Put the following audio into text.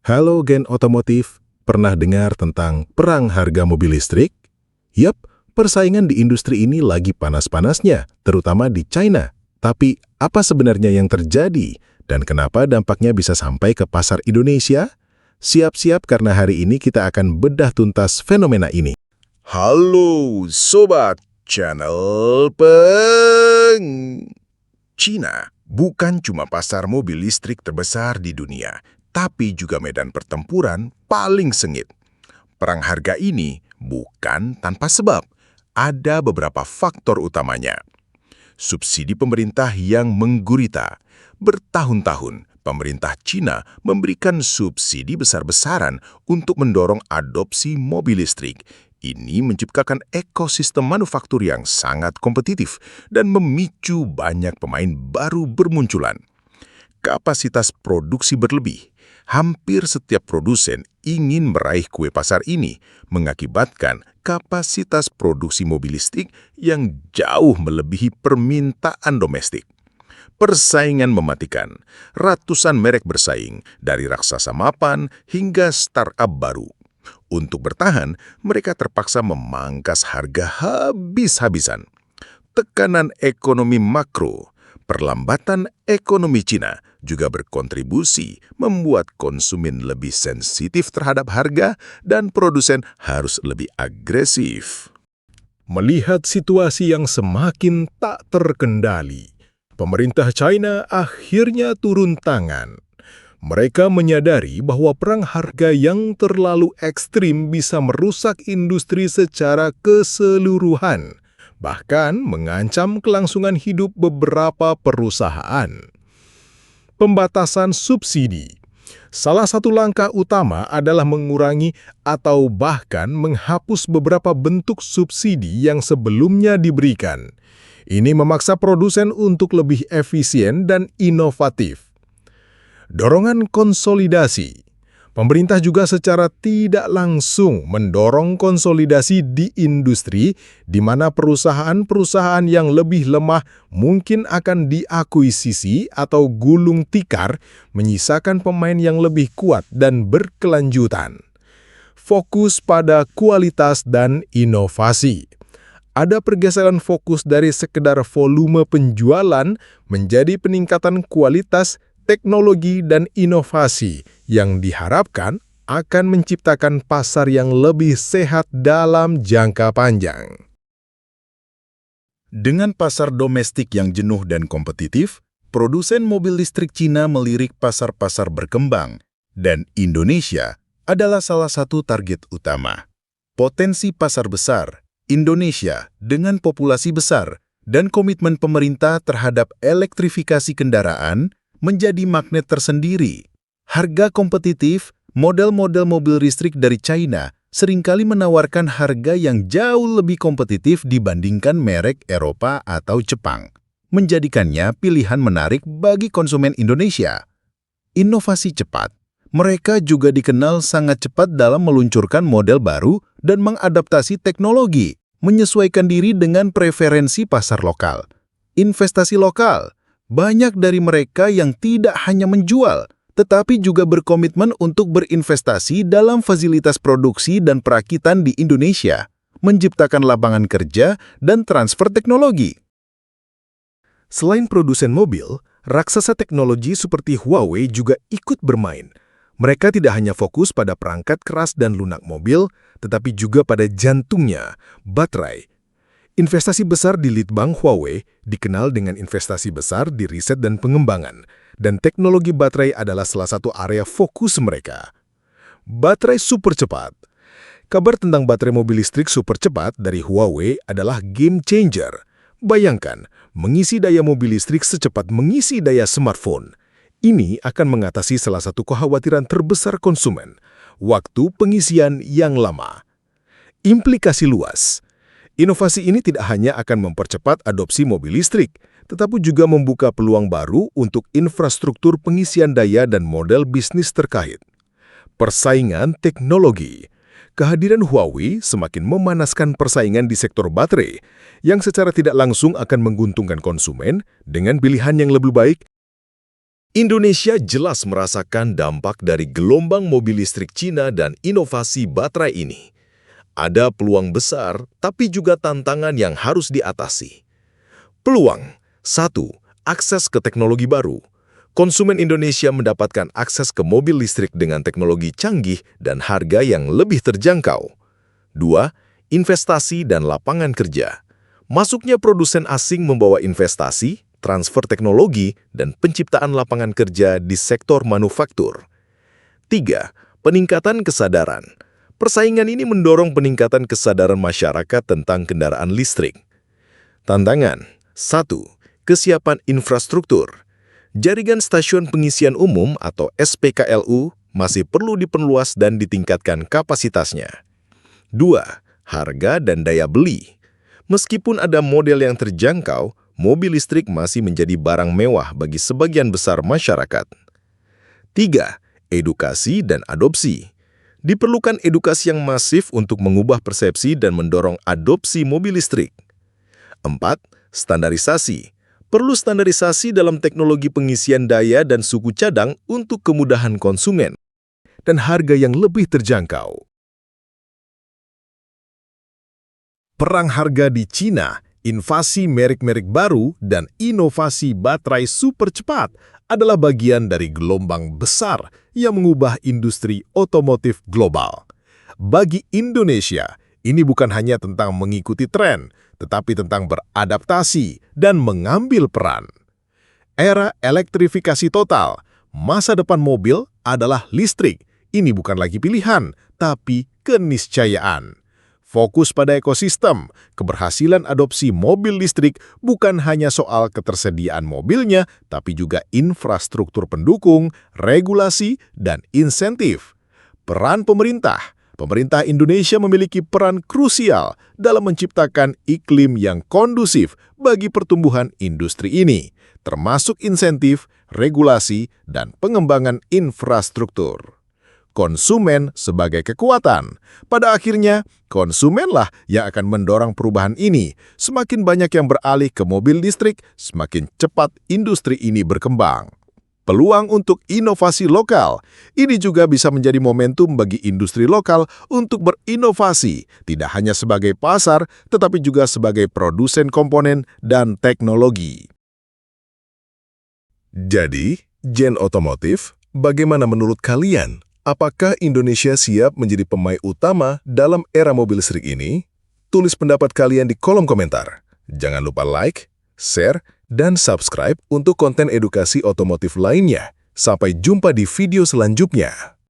Halo Gen Otomotif, pernah dengar tentang perang harga mobil listrik? Yap, persaingan di industri ini lagi panas-panasnya, terutama di China. Tapi apa sebenarnya yang terjadi dan kenapa dampaknya bisa sampai ke pasar Indonesia? Siap-siap karena hari ini kita akan bedah tuntas fenomena ini. Halo Sobat Channel China bukan cuma pasar mobil listrik terbesar di dunia, tapi juga medan pertempuran paling sengit. Perang harga ini bukan tanpa sebab. Ada beberapa faktor utamanya. Subsidi pemerintah yang menggurita. Bertahun-tahun, pemerintah China memberikan subsidi besar-besaran untuk mendorong adopsi mobil listrik. Ini menciptakan ekosistem manufaktur yang sangat kompetitif dan memicu banyak pemain baru bermunculan. Kapasitas produksi berlebih. Hampir setiap produsen ingin meraih kue pasar ini, mengakibatkan kapasitas produksi mobil listrik yang jauh melebihi permintaan domestik. Persaingan mematikan. Ratusan merek bersaing, dari raksasa mapan hingga startup baru. Untuk bertahan, mereka terpaksa memangkas harga habis-habisan. Tekanan ekonomi makro, perlambatan ekonomi Cina juga berkontribusi membuat konsumen lebih sensitif terhadap harga dan produsen harus lebih agresif. Melihat situasi yang semakin tak terkendali, pemerintah China akhirnya turun tangan. Mereka menyadari bahwa perang harga yang terlalu ekstrim bisa merusak industri secara keseluruhan, bahkan mengancam kelangsungan hidup beberapa perusahaan. Pembatasan subsidi. Salah satu langkah utama adalah mengurangi atau bahkan menghapus beberapa bentuk subsidi yang sebelumnya diberikan. Ini memaksa produsen untuk lebih efisien dan inovatif. Dorongan konsolidasi. Pemerintah juga secara tidak langsung mendorong konsolidasi di industri di mana perusahaan-perusahaan yang lebih lemah mungkin akan diakuisisi atau gulung tikar, menyisakan pemain yang lebih kuat dan berkelanjutan. Fokus pada kualitas dan inovasi. Ada pergeseran fokus dari sekedar volume penjualan menjadi peningkatan kualitas, teknologi, dan inovasi yang diharapkan akan menciptakan pasar yang lebih sehat dalam jangka panjang. Dengan pasar domestik yang jenuh dan kompetitif, produsen mobil listrik Cina melirik pasar-pasar berkembang, dan Indonesia adalah salah satu target utama. Potensi pasar besar, Indonesia dengan populasi besar, dan komitmen pemerintah terhadap elektrifikasi kendaraan menjadi magnet tersendiri. Harga kompetitif, model-model mobil listrik dari China seringkali menawarkan harga yang jauh lebih kompetitif dibandingkan merek Eropa atau Jepang, menjadikannya pilihan menarik bagi konsumen Indonesia. Inovasi cepat. Mereka juga dikenal sangat cepat dalam meluncurkan model baru dan mengadaptasi teknologi, menyesuaikan diri dengan preferensi pasar lokal. Investasi lokal. Banyak dari mereka yang tidak hanya menjual, tetapi juga berkomitmen untuk berinvestasi dalam fasilitas produksi dan perakitan di Indonesia, menciptakan lapangan kerja dan transfer teknologi. Selain produsen mobil, raksasa teknologi seperti Huawei juga ikut bermain. Mereka tidak hanya fokus pada perangkat keras dan lunak mobil, tetapi juga pada jantungnya, baterai. Investasi besar di Litbang Huawei dikenal dengan investasi besar di riset dan pengembangan, dan teknologi baterai adalah salah satu area fokus mereka. Baterai super cepat. Kabar tentang baterai mobil listrik super cepat dari Huawei adalah game changer. Bayangkan, mengisi daya mobil listrik secepat mengisi daya smartphone. Ini akan mengatasi salah satu kekhawatiran terbesar konsumen, waktu pengisian yang lama. Implikasi luas. Inovasi ini tidak hanya akan mempercepat adopsi mobil listrik, tetapi juga membuka peluang baru untuk infrastruktur pengisian daya dan model bisnis terkait. Persaingan teknologi. Kehadiran Huawei semakin memanaskan persaingan di sektor baterai, yang secara tidak langsung akan menguntungkan konsumen dengan pilihan yang lebih baik Indonesia jelas merasakan dampak dari gelombang mobil listrik Cina dan inovasi baterai ini. Ada peluang besar, tapi juga tantangan yang harus diatasi. Peluang 1. Akses ke teknologi baru. Konsumen Indonesia mendapatkan akses ke mobil listrik dengan teknologi canggih dan harga yang lebih terjangkau. 2. Investasi dan lapangan kerja. Masuknya produsen asing membawa investasi, transfer teknologi, dan penciptaan lapangan kerja di sektor manufaktur. 3. Peningkatan kesadaran. Persaingan ini mendorong peningkatan kesadaran masyarakat tentang kendaraan listrik. Tantangan 1. Kesiapan infrastruktur. Jaringan stasiun pengisian umum atau SPKLU masih perlu diperluas dan ditingkatkan kapasitasnya. 2. Harga dan daya beli. Meskipun ada model yang terjangkau, mobil listrik masih menjadi barang mewah bagi sebagian besar masyarakat. 3. Edukasi dan adopsi. Diperlukan edukasi yang masif untuk mengubah persepsi dan mendorong adopsi mobil listrik. 4. Standarisasi. Perlu standarisasi dalam teknologi pengisian daya dan suku cadang untuk kemudahan konsumen Dan harga yang lebih terjangkau. Perang harga di Cina, invasi merek-merek baru, dan inovasi baterai super cepat adalah bagian dari gelombang besar yang mengubah industri otomotif global. Bagi Indonesia, ini bukan hanya tentang mengikuti tren, tetapi tentang beradaptasi dan mengambil peran. Era elektrifikasi total, masa depan mobil adalah listrik. Ini bukan lagi pilihan, tapi keniscayaan. Fokus pada ekosistem, keberhasilan adopsi mobil listrik bukan hanya soal ketersediaan mobilnya, tapi juga infrastruktur pendukung, regulasi, dan insentif. Peran pemerintah. Pemerintah Indonesia memiliki peran krusial dalam menciptakan iklim yang kondusif bagi pertumbuhan industri ini, termasuk insentif, regulasi, dan pengembangan infrastruktur. Konsumen sebagai kekuatan. Pada akhirnya, konsumenlah yang akan mendorong perubahan ini. Semakin banyak yang beralih ke mobil listrik, semakin cepat industri ini berkembang. Peluang untuk inovasi lokal. Ini juga bisa menjadi momentum bagi industri lokal untuk berinovasi, tidak hanya sebagai pasar, tetapi juga sebagai produsen komponen dan teknologi. Jadi, Gen Otomotif, bagaimana menurut kalian? Apakah Indonesia siap menjadi pemain utama dalam era mobil listrik ini? Tulis pendapat kalian di kolom komentar. Jangan lupa like, share, dan subscribe untuk konten edukasi otomotif lainnya. Sampai jumpa di video selanjutnya.